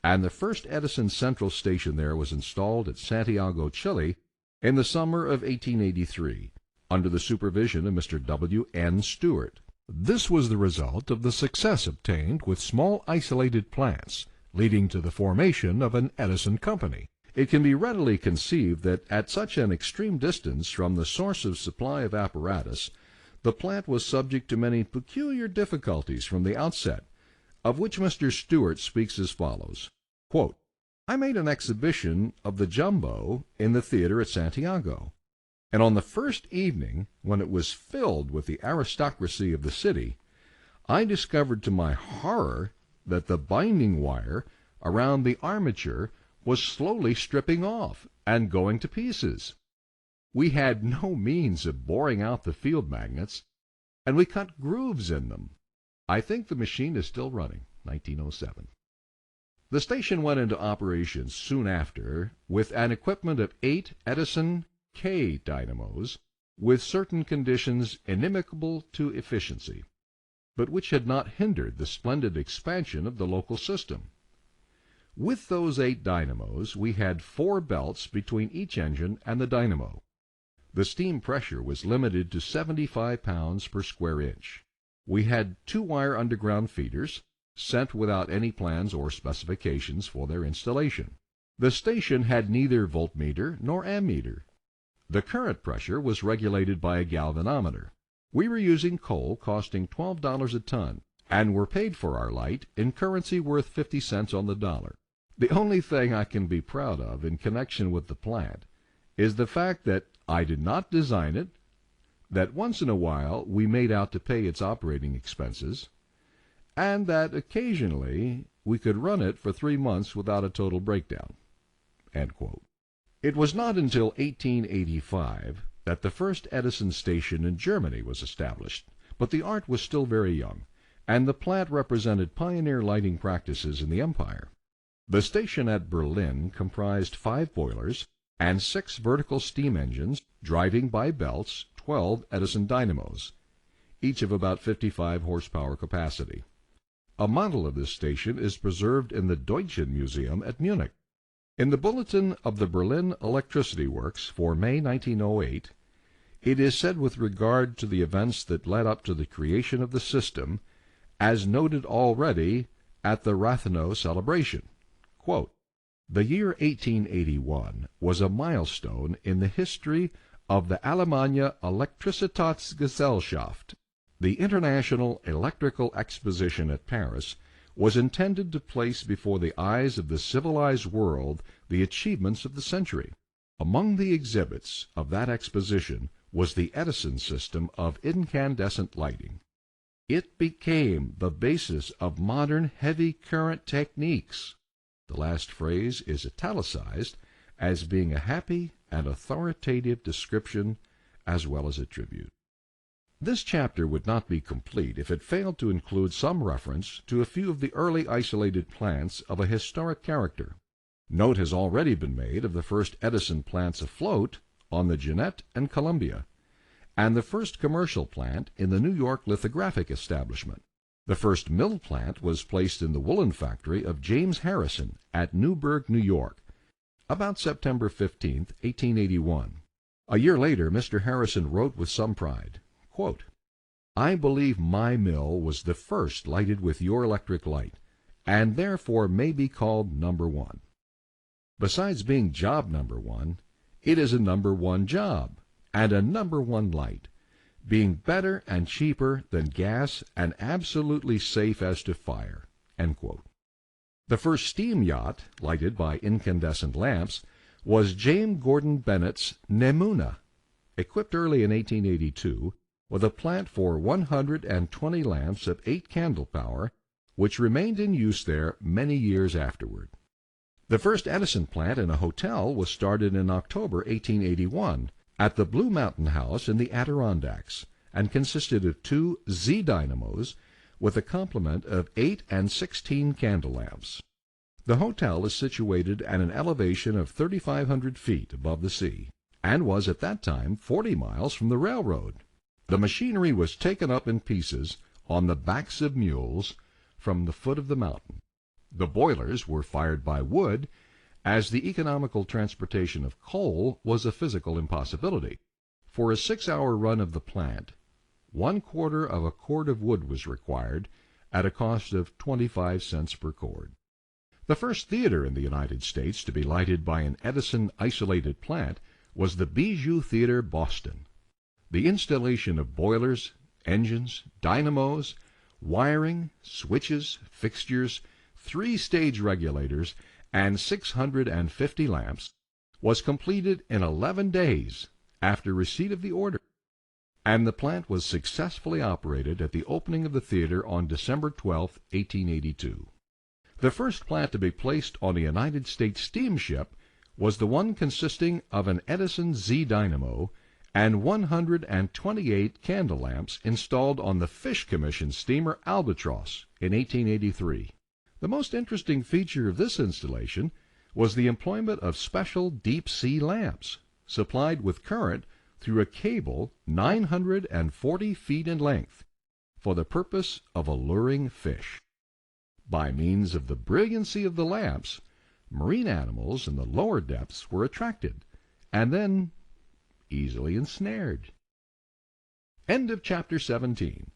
and the first Edison central station there was installed at Santiago, Chile, in the summer of 1883, under the supervision of Mr. W. N. Stewart. This was the result of the success obtained with small isolated plants, leading to the formation of an Edison company. It can be readily conceived that at such an extreme distance from the source of supply of apparatus, the plant was subject to many peculiar difficulties from the outset, of which Mr. Stewart speaks as follows, quote, I made an exhibition of the jumbo in the theater at Santiago, and on the first evening, when it was filled with the aristocracy of the city, I discovered to my horror that the binding wire around the armature was slowly stripping off and going to pieces. We had no means of boring out the field magnets, and we cut grooves in them. I think the machine is still running, 1907. The station went into operation soon after with an equipment of 8 Edison K dynamos, with certain conditions inimical to efficiency, but which had not hindered the splendid expansion of the local system. With those 8 dynamos, we had 4 belts between each engine and the dynamo. The steam pressure was limited to 75 pounds per square inch. We had 2-wire underground feeders, sent without any plans or specifications for their installation. The station had neither voltmeter nor ammeter. The current pressure was regulated by a galvanometer. We were using coal costing $12 a ton, and were paid for our light in currency worth 50 cents on the dollar. The only thing I can be proud of in connection with the plant is the fact that I did not design it, that once in a while we made out to pay its operating expenses, and that occasionally we could run it for 3 months without a total breakdown. End quote. It was not until 1885 that the first Edison station in Germany was established, but the art was still very young, and the plant represented pioneer lighting practices in the empire. The station at Berlin comprised 5 boilers and 6 vertical steam engines driving by belts 12 Edison dynamos, each of about 55 horsepower capacity. A model of this station is preserved in the Deutschen Museum at Munich. In the bulletin of the Berlin Electricity Works for May 1908, it is said with regard to the events that led up to the creation of the system, as noted already at the Rathenow celebration. Quote, "The year 1881 was a milestone in the history of the Allgemeine Elektrizitätsgesellschaft. The International Electrical Exposition at Paris was intended to place before the eyes of the civilized world the achievements of the century. Among the exhibits of that exposition was the Edison system of incandescent lighting. It became the basis of modern heavy current techniques." The last phrase is italicized as being a happy and authoritative description as well as a tribute. This chapter would not be complete if it failed to include some reference to a few of the early isolated plants of a historic character. Note has already been made of the first Edison plants afloat on the Jeannette and Columbia, and the first commercial plant in the New York lithographic establishment. The first mill plant was placed in the woolen factory of James Harrison at Newburgh, New York, about September 15, 1881. A year later, Mr. Harrison wrote with some pride, quote, "I believe my mill was the first lighted with your electric light, and therefore may be called number one. Besides being job number one, it is a number one job, and a number one light, being better and cheaper than gas and absolutely safe as to fire." End quote. The first steam yacht, lighted by incandescent lamps, was James Gordon Bennett's Nemuna, equipped early in 1882 with a plant for 120 lamps of 8 candle power, which remained in use there many years afterward. The first Edison plant in a hotel was started in October 1881 at the Blue Mountain House in the Adirondacks, and consisted of 2 Z dynamos with a complement of 8 and 16 candle lamps. The hotel is situated at an elevation of 3,500 feet above the sea, and was at that time 40 miles from the railroad. The machinery was taken up in pieces on the backs of mules from the foot of the mountain. The boilers were fired by wood, as the economical transportation of coal was a physical impossibility. For a 6-hour run of the plant, 1/4 of a cord of wood was required, at a cost of 25 cents per cord. The first theater in the United States to be lighted by an Edison isolated plant was the Bijou Theater, Boston. The installation of boilers, engines, dynamos, wiring, switches, fixtures, 3 stage regulators, and 650 lamps was completed in 11 days after receipt of the order, and the plant was successfully operated at the opening of the theater on December 12, 1882. The first plant to be placed on a United States steamship was the one consisting of an Edison Z dynamo and 128 candle lamps installed on the Fish Commission steamer Albatross in 1883. The most interesting feature of this installation was the employment of special deep-sea lamps, supplied with current through a cable 940 feet in length, for the purpose of alluring fish. By means of the brilliancy of the lamps, marine animals in the lower depths were attracted, and then easily ensnared. End of chapter 17.